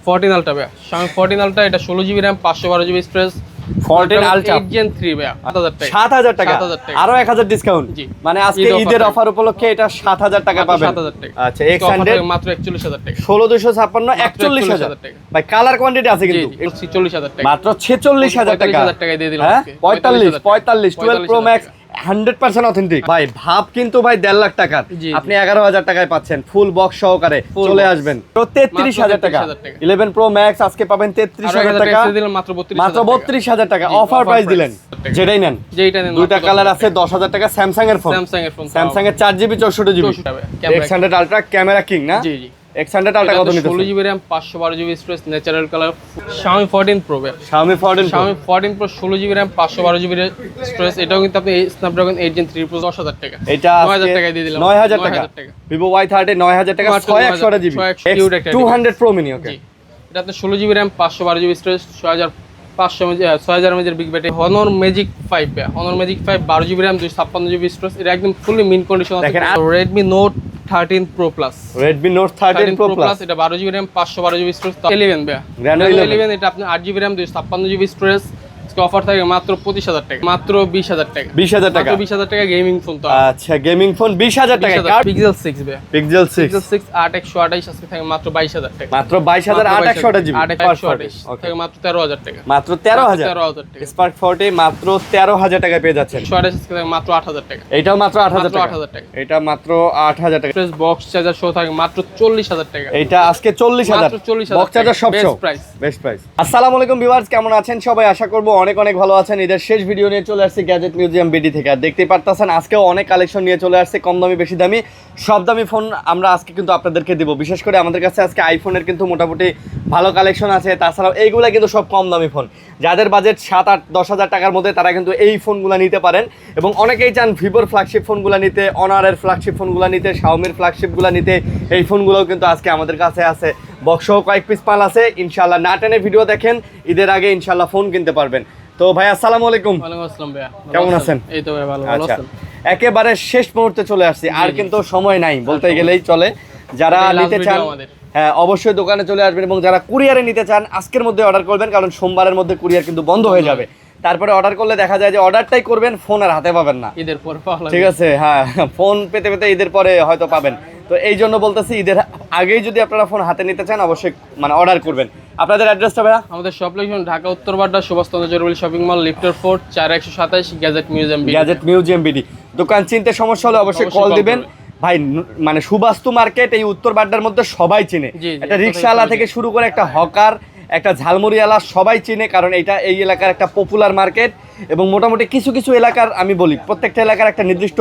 14 ultra ভাইয়া, Xiaomi 14 ultra, এটা 16 GB RAM 512 GB storage, 14 ultra 8 Gen 3 ভাইয়া, 7000 টাকা। 7000 টাকা, 7000 টাকা, আরো 1000 ডিসকাউন্ট। জি, মানে আজকে ঈদের অফার উপলক্ষে এটা 7000 টাকা পাবেন। 7000 টাকা। আচ্ছা, এক্সটেন্ডেড মাত্র 41000 টাকা। 16656 41000 টাকা ভাই, কালার কোয়ান্টিটি আছে কিন্তু। 46000 টাকা, মাত্র 46000 টাকা। 45000 টাকায় দিয়ে দিলাম আজকে। 45 12 প্রো ম্যাক্স 100% অথেন্টিক ভাই। ভাব কিন্তু ভাই 1.5 লাখ টাকার আপনি 11000 টাকায় পাচ্ছেন ফুল বক্স সহকারে। চলে আসবেন তো 33000 টাকা। 11 প্রো ম্যাক্স আজকে পাবেন 33000 টাকা, মাত্র 32000 টাকা অফার প্রাইস দিলেন। যেটাই নেন, দুইটা কালার আছে, 10000 টাকা। স্যামসাং এর ফোন, স্যামসাং এর 4GB 64GB X100 ultra camera king না? জি জি। X100 আলট্রা কত নিতেছেন? 16 GB RAM 512 GB storage, natural colour, Xiaomi 14 Pro ভাই। Xiaomi 14 Pro 16 GB RAM 512 GB storage, এটাও কিন্তু আপনি Snapdragon 8 Gen 3 Pro 10000 টাকা। এটা 9000 টাকায় দিয়ে দিলাম। 9000 টাকা। Vivo Y30 9000 টাকা, 6128GB 200 Pro mini। ওকে, এটা আপনি 16 GB RAM 512 GB storage, 6000 mAh big battery, Honor Magic 5 ভাই। Honor Magic 5 12 GB RAM 256 GB storage, এটা একদম ফুলি মিন কন্ডিশন আছে। Redmi Note 13 Pro Plus, Redmi Note 13 Pro Plus, এটা 12 জিবি RAM 512 জিবি স্টোরেজ। 11 ভাই, Reno 11, এটা আপনি 8 GB RAM 256 GB storage, offer থাকে মাত্র 25000 টাকা, মাত্র 20000 টাকা। 20000 টাকা, 20000 টাকা গেমিং ফোন। তো আচ্ছা, গেমিং ফোন 20000 টাকা। Pixel 6 ভাই, Pixel 6 8128 আজকে থাকে মাত্র 22000 টাকা, মাত্র 22828GB 8128 থাকে মাত্র 13000 টাকা, মাত্র 13000 টাকা। Spark 40 মাত্র 13000 টাকায় পেয়ে যাচ্ছেন। 128 আজকে থাকে মাত্র 8000 টাকা, এটাও মাত্র 8000 টাকা। 8000 টাকা। এটা মাত্র 8000 টাকা। প্রেস বক্স চার্জার সহ থাকে মাত্র 40000 টাকা। এটা আজকে 40000 মাত্র 40000 বক্স চার্জার সব সহ বেস্ট প্রাইস। আসসালামু আলাইকুম ভিউয়ার্স, কেমন আছেন সবাই? আশা করব অনেক অনেক ভালো আছেন। ঈদের শেষ ভিডিও নিয়ে চলে আসছি গ্যাজেট মিউজিয়াম বিডি থেকে। আর দেখতেই পারতেছেন আজকেও অনেক কালেকশন নিয়ে চলে আসছে, কম দামি বেশি দামি সব দামি ফোন আমরা আজকে কিন্তু আপনাদেরকে দিব। বিশেষ করে আমাদের কাছে আজকে আইফোনের কিন্তু মোটামুটি ভালো কালেকশন আছে। তাছাড়াও এইগুলা কিন্তু সব কম দামি ফোন, যাদের বাজেট 7-8-10,000 টাকার মধ্যে তারা কিন্তু এই ফোনগুলো নিতে পারেন। এবং অনেকেই চান ভিভোর ফ্ল্যাগশিপ ফোনগুলো নিতে, অনারের ফ্ল্যাগশিপ ফোনগুলো নিতে, শাওমির ফ্ল্যাগশিপগুলো নিতে। এই ফোনগুলোও কিন্তু আজকে আমাদের কাছে আছে, বক্সও কয়েক পিস মাল আছে। ইনশাল্লাহ না টেনে ভিডিও দেখেন, ঈদের আগে ইনশাল্লাহ ফোন কিনতে পারবেন। তো ভাই আসসালামু আলাইকুম। ওয়ালাইকুম আসসালাম ভাইয়া, কেমন আছেন? এই তো ভাই ভালো আচ্ছা, আছেন। একেবারে শেষ মুহূর্তে চলে আসছি, আর কিন্তু সময় নাই বলতে গেলেই চলে। যারা নিতে চান হ্যাঁ অবশ্যই দোকানে চলে আসবেন, এবং যারা কুরিয়ারে নিতে চান আজকের মধ্যে অর্ডার করবেন, কারণ সোমবারের মধ্যে কুরিয়ার কিন্তু বন্ধ হয়ে যাবে। তারপরে অর্ডার করলে দেখা যায় যে অর্ডারটাই করবেন, ফোন আর হাতে পাবেন না ঈদের পর পাওয়া ঠিক আছে। হ্যাঁ, ফোন পেতে পেতে ঈদের পরে হয়তো পাবেন। তো এই জন্য বলতেছি ঈদের আগেই যদি আপনারা ফোন হাতে নিতে চান অবশ্যই মানে অর্ডার করবেন। আপনাদের অ্যাড্রেসটা ভাইয়া? আমাদের শপ লোকেশন ঢাকা উত্তর বাড্ডা সুভাষচন্দ্র জরুরি শপিং মল, লিফটের 4 4127 gadget museum BD. Gadget museum BD দোকান চিনতে সমস্যা হলে অবশ্যই কল দিবেন ভাই। মানে সুবাস্তু মার্কেট এই উত্তর বাড্ডার মধ্যে সবাই চিনে, একটা রিকশাওয়ালা থেকে শুরু করে একটা হকার, একটা ঝালমুড়িওয়ালা সবাই চিনে, কারণ এটা এই এলাকার একটা পপুলার মার্কেট। এবং মোটামুটি কিছু কিছু এলাকার আমি বলি প্রত্যেকটা এলাকার একটা নির্দিষ্ট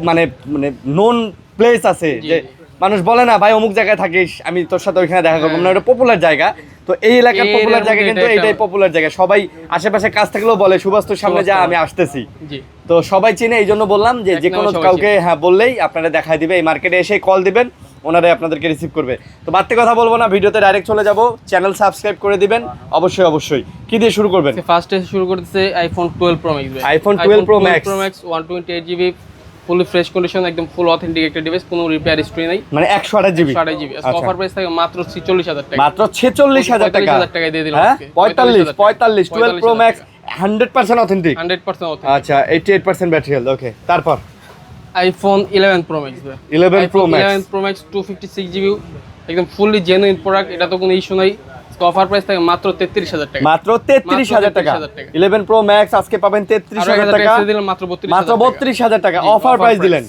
মানে মানে নোন প্লেস আছে, যে মানুষ বলে না ভাই অমুক জায়গায় থাকিস, আমি তোর সাথে ওইখানে দেখা করবো না, এটা পপুলার জায়গা। তো এই এলাকার পপুলার জায়গা কিন্তু এইটাই পপুলার জায়গা। সবাই আশেপাশে কাজ থাকলেও বলে সুবাস্তুর সামনে যা আমি আসতেছি। তো সবাই চিনে, এই জন্য বললাম যে যে কোনো কাউকে হ্যাঁ বললেই আপনারা দেখাই দিবে, এই মার্কেটে এসে কল দিবেন, ওনারাই আপনাদেরকে রিসিভ করবে। তো বাড়তি কথা বলবো না, ভিডিওতে ডাইরেক্ট চলে যাব। চ্যানেল সাবস্ক্রাইব করে দিবেন অবশ্যই অবশ্যই। কি দিয়ে শুরু করবেন? ফার্স্টে শুরু করতেছে iPhone 12 pro max. IPhone 12 pro max 128GB fully fresh condition, একদম ফুল অথেন্টিক একটা ডিভাইস, কোনো রিপেয়ার হিস্ট্রি নাই, মানে 128GB। অফার প্রাইস থাকে মাত্র 46000 টাকা, মাত্র 46000 টাকা। 45000 টাকায় দিয়ে দিলাম আজকে। 45 12 প্রো ম্যাক্স 100% অথেন্টিক। 100% অথেন্টিক। আচ্ছা, 88% ব্যাটারি হেলথ। ওকে, তারপর iPhone 11 pro max. 11 pro max 11 pro max 256GB একদম ফুললি জেনুইন প্রোডাক্ট, এটা তো কোনো ইস্যু নাই। অফার প্রাইস থাকে মাত্র 33000 টাকা, মাত্র 33000 টাকা। 11 প্রো ম্যাক্স আজকে পাবেন 33000 টাকা, মাত্র 32000 টাকা অফার প্রাইস দিলেন।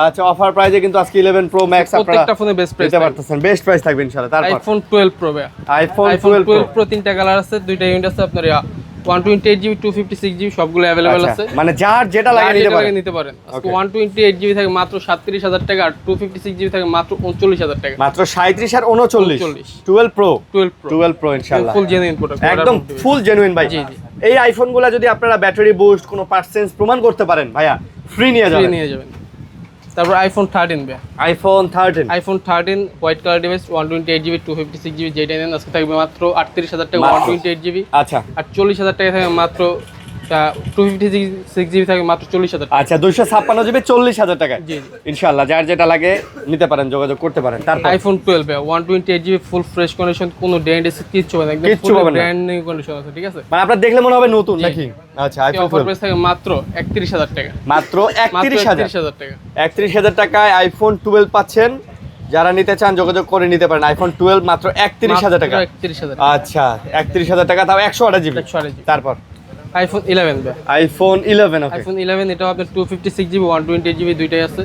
আচ্ছা, অফার প্রাইসে কিন্তু আজকে 11 প্রো ম্যাক্স আপনারা প্রত্যেকটা ফোনে বেস্ট প্রাইস দিতে পারতেছেন, বেস্ট প্রাইস থাকবে ইনশাআল্লাহ। তারপর আইফোন 12 প্রো আইফোন 12 প্রো তিনটা কালার আছে, দুইটা ইউনিট আছে আপনার 128GB 256GB সবগুলো अवेलेबल আছে, মানে যার যেটা লাগে নিতে পারেন। আজকে 128GB থাকে মাত্র 37000 টাকা, আর 256GB থাকে মাত্র 39000 টাকা, মাত্র 37 আর 39। 12 প্রো ইনশাআল্লাহ ফুল জেনুইন প্রোডাক্ট, একদম ফুল জেনুইন ভাই। এই আইফোনগুলো যদি আপনারা ব্যাটারি বুস্ট কোনো পার্সেন্স প্রমাণ করতে পারেন ভাইয়া, ফ্রি নিয়ে যাবেন। তারপর iPhone 13 iPhone 13 white colour device 128GB 256GB, যেটা নেন আজকে থাকবে মাত্র 38000 টাকা 128GB। আচ্ছা, আর 40000 টাকা থাকবে মাত্র 256 GB থাকে মাত্র 40,000 টাকা। আচ্ছা 256 GB 40,000 টাকায়। জি জি ইনশাআল্লাহ যার যেটা লাগে নিতে পারেন, যোগাযোগ করতে পারেন। তারপর iPhone 12 128GB full fresh condition, কোনো ডেন্ট কিচ্ছু হবে না, একদম কিচ্ছু হবে না, ব্র্যান্ড নিউ কন্ডিশন আছে, ঠিক আছে? মানে আপনারা দেখলে মনে হবে নতুন নাকি? আচ্ছা আইফোন অফার 12 প্রাইস থাকে মাত্র 31,000 টাকা। মাত্র 31,000 টাকা। 31,000 টাকায় আইফোন 12 পাচ্ছেন। যারা নিতে চান যোগাযোগ করে নিতে পারেন। আইফোন 12 মাত্র 31,000 টাকা। 31,000 আচ্ছা 31,000 টাকা, তাও 128 GB। 128 GB। তারপর আইফোন 11 ভাই, আইফোন 11। ওকে আইফোন 11 এটাও আপনার 256GB 128GB দুইটাই আছে।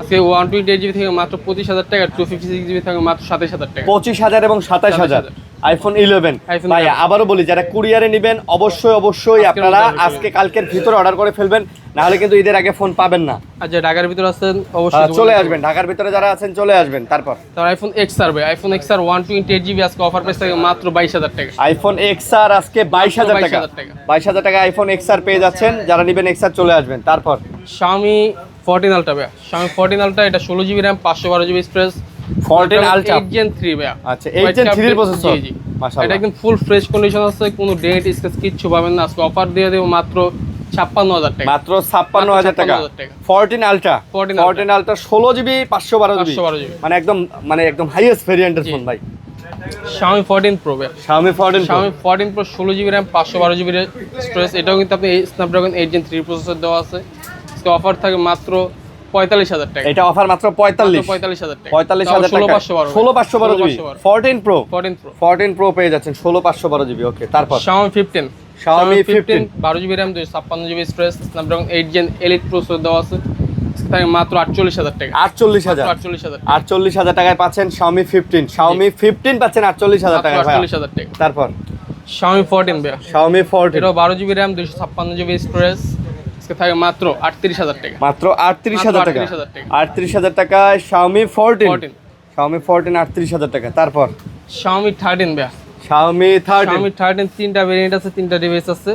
আজকে 128GB থেকে মাত্র 25,000 টাকা, 256GB থেকে মাত্র 27,000 টাকা। 25,000 এবং 27,000 আইফোন 11। আইফোন ভাই 11 আবারও বলি, যারা কুরিয়ারে নেবেন অবশ্যই আজকের আপনারা মধ্যে order করে আজকে কালকের ভিতরে অর্ডার করে ফেলবেন, না হলে কিন্তু ঈদের আগে ফোন পাবেন না। আর যে ঢাকার ভিতরে আছেন অবশ্যই চলে আসবেন, ঢাকার ভিতরে যারা আছেন চলে আসবেন। তারপর আইফোন XR ভাই, আইফোন XR 128GB আজকে অফার প্রাইস থাকে মাত্র 22,000 টাকা। আইফোন XR আজকে 22,000 টাকা। 22,000 টাকা আইফোন XR পেয়ে যাচ্ছেন। যারা নেবেন XR চলে আসবেন। তারপর Xiaomi 14 Ultra ভাই, Xiaomi 14 Ultra এটা 16GB RAM 512GB storage, 14 Ultra 8 Gen 3 ভাই। আচ্ছা 8 Gen 3 এর প্রসেসর। জি জি এটা মাশাআল্লাহ একদম ফুল ফ্রেশ কন্ডিশন আছে, কোনো ডেন্ট স্ক্র্যাচ কিচ্ছু পাবেন না। আজকে অফার দিয়ে দেব মাত্র 56,000 টাকা। মাত্র 56,000 টাকা। 14 Ultra 14 Ultra 16GB 512GB, মানে একদম হাইয়েস্ট ভেরিয়েন্টের ফোন ভাই। Xiaomi 14 Pro ভাই, Xiaomi 14 Pro। Xiaomi 14 Pro 16GB RAM 512GB storage, এটাও কিন্তু আপনি Snapdragon 8 Gen 3 প্রসেসর দেওয়া আছে। আজকে অফার থাকে মাত্র 45,000 টাকা। এটা অফার মাত্র 45,000 টাকা। 45,000 টাকা। 16,512GB 14 Pro 14 Pro পেয়ে যাচ্ছেন 16,512GB। ওকে তারপর Xiaomi 15 Xiaomi 15 12GB RAM 256GB storage, Snapdragon 8 Gen Elite processor দেওয়া আছে। আজকে থাকে মাত্র 48,000 টাকা। 48,000 টাকায় পাচ্ছেন Xiaomi 15। Xiaomi 15 পাচ্ছেন 48,000 টাকায় ভাই। 48,000 টাকা। তারপর Xiaomi 14 ভাই, Xiaomi 14 এটাও 12GB RAM 256GB স্টোরেজ, আজকে থাকে মাত্র 38,000 টাকা। মাত্র 38,000 টাকা। 38,000 টাকা। 38,000 টাকায় Xiaomi 14 Xiaomi 14 38,000 টাকা। তারপর Xiaomi 13 ভাই, Xiaomi 13 Xiaomi 13 তিনটা ভেরিয়েন্ট আছে, তিনটা ডিভাইস আছে,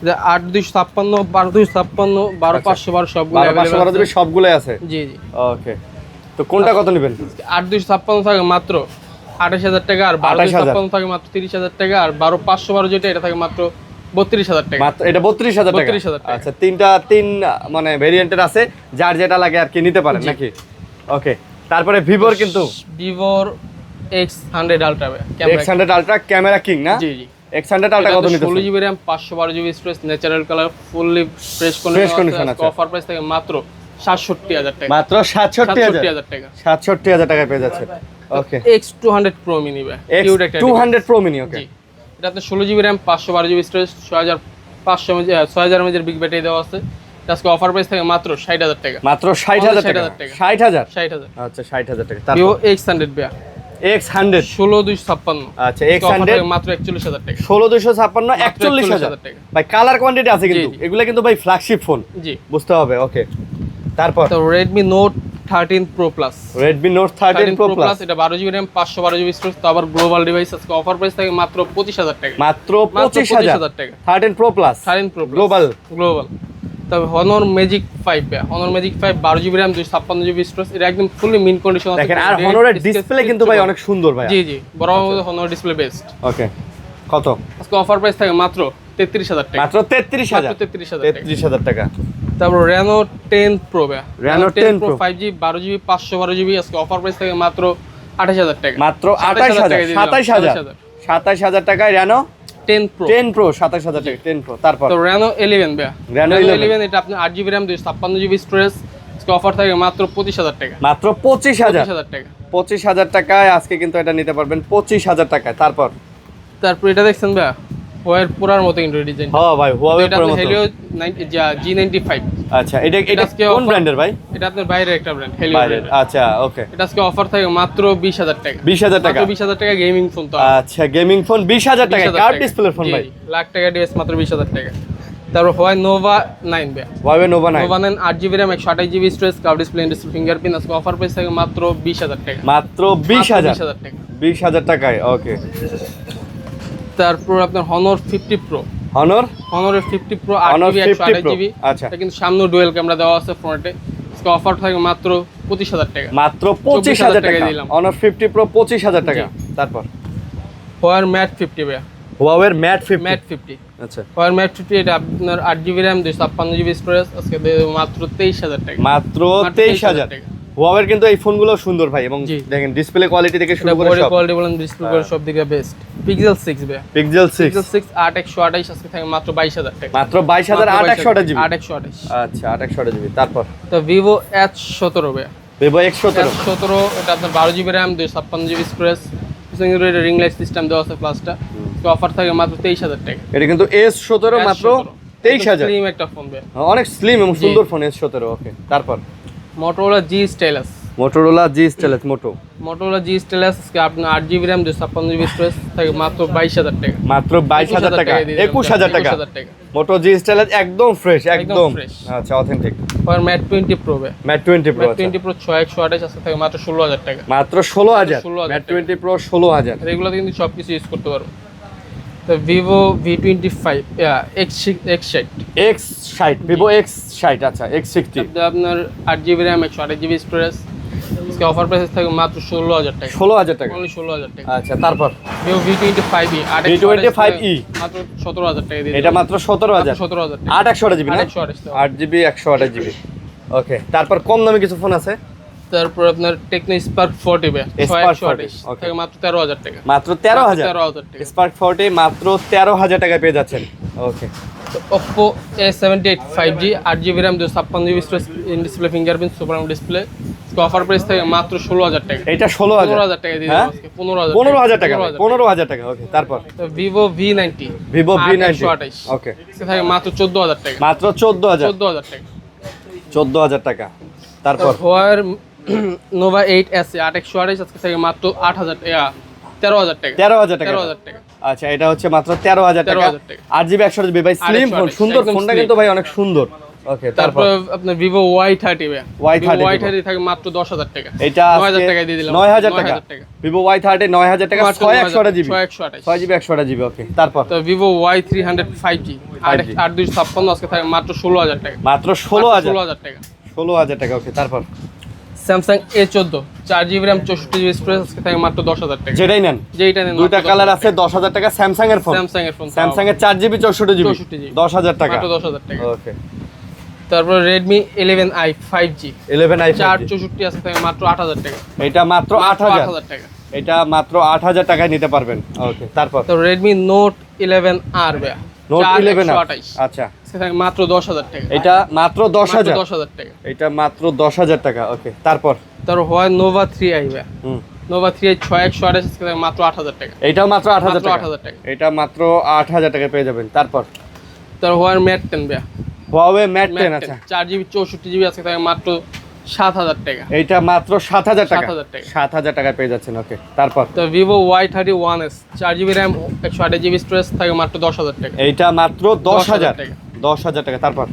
যে 8256 12256 12512 সবগুলো12,512 সবগুলোই আছে। জি জি ওকে তো কোনটা কত নেবেন? 8256 থাকে মাত্র 28,000 টাকা, আর 1256 থাকে মাত্র 30,000 টাকা, আর 12512 যেটা এটা থাকে মাত্র 32,000 টাকা। মাত্র এটা 32,000 টাকা। 32,000 টাকা। আচ্ছা তিন মানে ভেরিয়েন্টের আছে, যার যেটা লাগে আর কি নিতে পারেন নাকি? ওকে তারপরে ভিভোর কিন্তু ভিভোর X100 Ultra X100 Ultra camera king না? জি জি X100 Ultra কত নিতেছেন? 16GB RAM 512GB storage, natural colour, fully fresh condition আছে। অফার প্রাইস থাকে মাত্র 67,000 টাকা। মাত্র 67,000 টাকা। 67,000 টাকায় পেয়ে যাচ্ছে। ওকে X200 Pro Mini ভাই, X200 Pro Mini। ওকে জি এটা আপনার 16GB RAM 512GB storage, 6,000 mAh big battery দেওয়া আছে। আজকে অফার প্রাইস থাকে মাত্র 60,000 টাকা। মাত্র 60,000 টাকা। 60,000 আচ্ছা 60,000 টাকা। তারপর Vivo X100 ভাই, X100 16,256 আচ্ছা X100 মাত্র 41,000 টাকা। 16,256 41,000 টাকা। ভাই কালার কোয়ান্টিটি আছে কিন্তু, এগুলা কিন্তু ভাই ফ্ল্যাগশিপ ফোন জি বুঝতে হবে। ওকে তারপর তো Redmi Note 13 Pro Plus, Redmi Note 13 Pro Plus এটা 12GB RAM 512GB স্টোরেজ, তো আবার গ্লোবাল ডিভাইস। আজকে অফার প্রাইস থাকে মাত্র 25,000 টাকা। মাত্র 25,000 টাকা। 13 Pro Plus 13 Pro Plus global. তবে Honor Magic 5 Honor Magic 5 12GB RAM 256GB storage, এটা একদম ফুলি মিন কন্ডিশন আছে। দেখেন আর Honorর ডিসপ্লে কিন্তু ভাই অনেক সুন্দর ভাই। জি জি বড় Honor ডিসপ্লে বেস্ট। ওকে কত? আজকে অফার প্রাইস থাকে মাত্র 33,000 টাকা। মাত্র 33,000 33,000 টাকা। তারপর Reno 10 Pro Reno 10 Pro 5G 12GB 512GB আজকে অফার প্রাইস থাকে মাত্র 28,000 টাকা। মাত্র 28,000 27,000 টাকায় Reno 10 Pro 27,000 টাকা 10 Pro। তারপর তো Reno 11 Reno 11 এটা আপনি 8GB RAM 256GB স্টোরেজ, আজকে অফার থাকে মাত্র 25,000 টাকা। মাত্র 25,000 টাকা। 25,000 টাকায় আজকে কিন্তু এটা নিতে পারবেন 25,000 টাকায়। তারপর এটা দেখছেন ভাই, ওয়ার পুরার মতো কিন্তু ডিজাইন। হ্যাঁ ভাই Huawei এটা পুরো মতো। Helio G95। আচ্ছা এটা কোন ব্র্যান্ডের ভাই? এটা আপনার বাইরের একটা ব্র্যান্ড, Helio ব্র্যান্ড। আচ্ছা ওকে এটা আজকে অফার থাকে মাত্র 20,000 টাকা। 20,000 টাকা। 20,000 টাকা গেমিং ফোন তো। আচ্ছা গেমিং ফোন 20,000 টাকা, কার্ভ ডিসপ্লে ফোন ভাই। লাখ টাকা ডিভাইস মাত্র 20,000 টাকা। তারপর Huawei Nova 9 Huawei Nova 9 8GB RAM 128GB storage, curve display, industry fingerprint, আজকে অফার প্রাইস থাকে মাত্র 20,000 টাকা। মাত্র 20,000 টাকা। 20,000 টাকায়। ওকে তারপর আপনার Honor 50 Pro Honor 50 Pro 8GB 128GB। আচ্ছা এটা কিন্তু সামনে ডুয়াল ক্যামেরা দেওয়া আছে ফ্রন্টে। আজকে অফার থাকে মাত্র 25,000 টাকা। মাত্র 25,000 টাকা দিলাম। Honor 50 Pro 25,000 টাকা। তারপর Huawei Mate 50 হুয়াওয়ের ম্যাট 50 ম্যাট 50। আচ্ছা হুয়াওয়ের ম্যাট 50 এটা আপনার 8GB RAM 256GB স্টোরেজ, আজকে মাত্র 23000 টাকা। মাত্র 23000 টাকা। হুয়াওয়ের কিন্তু এই ফোনগুলো সুন্দর ভাই, এবং দেখেন ডিসপ্লে কোয়ালিটি থেকে শুরু করে বডি সব কোয়ালিটি বলেন, ডিসপ্লে করে সব দিকে বেস্ট। পিক্সেল 6 ভাই, পিক্সেল 6 পিক্সেল 6 8128 আজকে থাকে মাত্র 22000 টাকা। মাত্র 22000 828 জিবি। 8128। আচ্ছা 828 জিবি। তারপর তো Vivo H17 ভাই, Vivo X17 H17 এটা আপনার 12GB RAM 256GB স্টোরেজ, পিছনে রিং লাইট সিস্টেম দেওয়া আছে প্লাসটা। তো অফার থাকে মাত্র 23000 টাকা। এটা কিন্তু S17 মাত্র 23000। স্লিম একটা ফোন ভাই, অনেক স্লিম এবং সুন্দর ফোন S17। ওকে তারপর Motorola G Stylus, Motorola G Stylus Motorola G Stylus আজকে আপনার 8GB RAM 256GB স্টোরেজ থাকে মাত্র 22000 টাকা। মাত্র 22000 টাকা, 21000 টাকা। 21000 টাকা। Moto G Stylus একদম ফ্রেশ, একদম fresh। আচ্ছা অথেন্টিক। আর Mate 20 Pro ভাই, Mate 20 Pro Mate 20 Pro 6128 আজকে থাকে মাত্র 16000 টাকা। মাত্র 16000। 16,000 Mate 20 Pro 16000। এগুলোতে কিন্তু সবকিছু ইউজ করতে পারবো। তো Vivo V25 X60, X60 Vivo X60 আচ্ছা X60 আপনার 8GB RAM 128GB স্টোরেজ, আজকে অফার প্রাইস থাকে মাত্র 16000 টাকা। 16000 টাকা। অনলি 16000 টাকা। আচ্ছা তারপর Vivo V25e V25e মাত্র 17000 টাকা দিয়ে এটা মাত্র 17000। 17000 টাকা। 828 জিবি না? 828 8GB 128GB। ওকে তারপর কম দামে কিছু ফোন আছে? তারপর আপনার Tecno Spark 40 ভাই, Spark 128 okay। থেকে মাত্র 13000 টাকা। মাত্র 13000। 13000 টাকা। Spark 40 মাত্র 13000 টাকায় পেয়ে যাচ্ছেন। ওকে তো Oppo A78 5G 8GB RAM 256GB storage, in display fingerprint, super AMOLED display, offer price থাকে মাত্র 16000 টাকা। এটা 16000। 15000 টাকা দিয়ে হ্যাঁ? দিলাম আজকে। 15000 15000 টাকা। 15000 টাকা। ওকে তারপর তো Vivo V90, Vivo V90 128 ওকে আজকে থাকে মাত্র 14000 টাকা। মাত্র 14000। 14000 টাকা। 14000 টাকা। তারপর Huawei Nova 8S 8128 আজকে থেকে মাত্র 13000 টাকা, 13000 টাকা। 13000 টাকা। 13000 টাকা। আচ্ছা এটা হচ্ছে মাত্র 13000 টাকা। 13000 টাকা। 8GB 128GB ভাই স্লিম ফোন, 128 সুন্দর একদম ফোনটা slim। কিন্তু ভাই অনেক সুন্দর। ওকে তারপর তারপর আপনার Vivo Y30 ভাই, Y30 Vivo Y30 থাকে মাত্র 10000 টাকা। এটা 9000 টাকা দিয়ে দিলাম। 9000 টাকা। Vivo Y30 9000 টাকা, মাত্র 6128GB। 128 6GB 128GB। ওকে তারপর তো Vivo Y300 5G 8256 আজকে থাকে মাত্র 16000 টাকা। মাত্র 16000। 16000 টাকা। 16000 টাকা। ওকে তারপর Samsung A14 4GB RAM 64GB storage আজকে থাকে মাত্র 10000 টাকা। যেটাই নেন যেইটা নেন দুইটা কালার আছে, 10000 টাকা। স্যামসাং এর ফোন, Samsung এর ফোন, স্যামসাং এর 4GB 64GB 64GB 10000 টাকা। মাত্র 10000 টাকা। ওকে তারপর Redmi 11i 5G 11i 464 আছে থাকে মাত্র 8000 টাকা। এটা মাত্র 8000। 8000 টাকা। এটা মাত্র 8000 টাকায় নিতে পারবেন। ওকে তারপর তো Redmi Note 11R ভাই, নোট 11 128 আচ্ছা আজকে থাকে মাত্র 10000 টাকা। এটা মাত্র 10000। 10000 টাকা। এটা মাত্র 10000 টাকা। ওকে তারপর তারপর Huawei Nova 3i ভাই, হুম Nova 3i 6128 আজকে থাকে মাত্র 8000 টাকা। এটাও মাত্র 8000 মাত্র টাকা। 8000 টাকা। এটা মাত্র 8000 টাকায় পেয়ে যাবেন। তারপর তারপর Huawei Mate 10 ভাই, Huawei Mate 10 আচ্ছা 4GB 64GB আজকে থাকে মাত্র 7000 টাকা। এইটা মাত্র 7000 টাকা। 7000 টাকা। 7000 টাকায় পেয়ে যাচ্ছেন। ওকে তারপর তো Vivo Y31s 4GB RAM 128GB storage থাকে মাত্র 10000 টাকা। এইটা মাত্র 10000 টাকা। 10000 টাকা। তারপর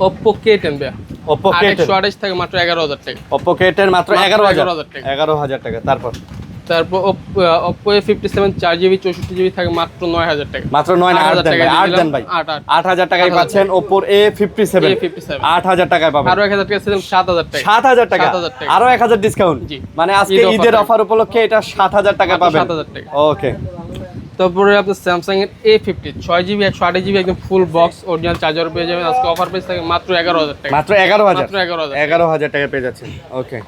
Oppo K10 ভাই, Oppo K10 128 থাকে মাত্র 11000 টাকা। Oppo K10 মাত্র মাত্র 11000 11,000 টাকা। 11000 টাকা। তারপর তারপর Oppo A57 4GB 64GB থাকে মাত্র 9000 টাকা। মাত্র 9 না 8 দেন ভাই, 8 দেন ভাই। 8000 টাকায় পাচ্ছেন Oppo A57। 8000 টাকায় পাবেন। আরো 1000 টাকা ছিলাম 7000 টাকা। 7000 টাকা। 7000 টাকা। আরো 1000 ডিসকাউন্ট। জি। মানে আজকে ঈদ ঈদের offer অফার উপলক্ষে এটা 7000 টাকা মাত্র পাবেন। 7000 টাকা। ওকে তারপরে আপনার স্যামসাং এর A50 6GB 128GB একদম ফুল বক্স অরিজিনাল চার্জার পেয়ে যাবেন। আজকে অফার প্রাইস থাকে মাত্র 11000 টাকা। মাত্র 11000। মাত্র 11000। 11000 টাকা পেয়ে যাচ্ছেন। ওকে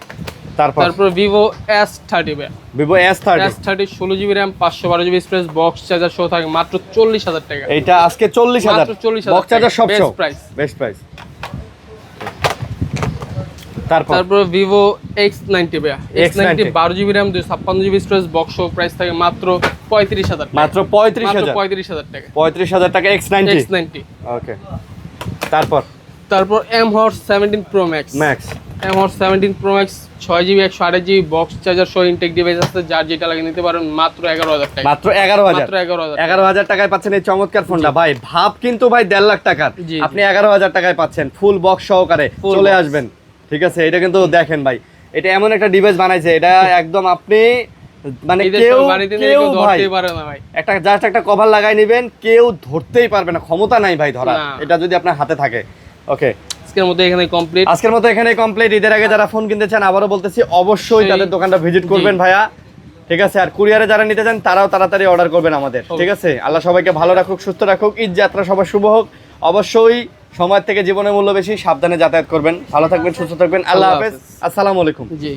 তারপর তারপর Vivo S30 ভাই, Vivo S30 S30 16GB RAM 512GB space box charger সহ থাকে মাত্র 40000 টাকা। এইটা আজকে 40000। মাত্র 40000 বক্স চার্জার সব বেস্ট সহ প্রাইস। Best price. তারপর তারপর Vivo X90 ভাই, X90 12GB RAM 256GB storage box সহ প্রাইস থাকে মাত্র 35000 টাকা। মাত্র মাত্র 35000। 35000 টাকা। 35000 টাকা X90। X90 ওকে তারপর তারপর mHOT 17 Pro Max, max mHOT 17 Pro Max 6GB 128GB box charger সহ ইনটেক ডিভাইস আছে, যার যেটা লাগে নিতে পারেন মাত্র 11000 টাকা। মাত্র 11000। মাত্র 11000 টাকা। 11000 টাকায় পাচ্ছেন এই চমৎকার ফোনটা ভাই। ভাব কিন্তু ভাই 1.5 লাখ টাকার, জি, আপনি 11000 টাকায় পাচ্ছেন ফুল বক্স সহকারে। Full চলে box। আসবেন। ঠিক আছে এটা কিন্তু দেখেন ভাই, এটা এমন একটা ডিভাইস বানাইছে, এটা একদম আপনি মানে ঈদের কেউ সময় বাড়িতে নিয়ে কেউ কেউ ভাই ধরতেই পারে না ভাই। একটা জাস্ট একটা কভার লাগাই নেবেন, কেউ ধরতেই পারবে না, ক্ষমতা নাই ভাই ধরা, না। এটা যদি আপনার হাতে থাকে। ওকে আজকের মধ্যে এখানে কমপ্লিট। আজকের মতো এখানে কমপ্লিট। ঈদের আগে যারা ফোন কিনতে চান আবারও বলতেছি অবশ্যই তাদের দোকানটা ভিজিট করবেন ভাইয়া। ঠিক আছে, আর কুরিয়ারে যারা নিতে চান তারাও তাড়াতাড়ি অর্ডার করবেন আমাদের, ঠিক আছে। আল্লাহ সবাইকে ভালো রাখুক, সুস্থ রাখুক, ঈদ যাত্রা সবার শুভ হোক। অবশ্যই সময় থেকে জীবনের মূল্য বেশি, সাবধানে যাতায়াত করবেন, ভালো থাকবেন, সুস্থ থাকবেন, আল্লাহ হাফেজ, আসসালামু আলাইকুম। জি।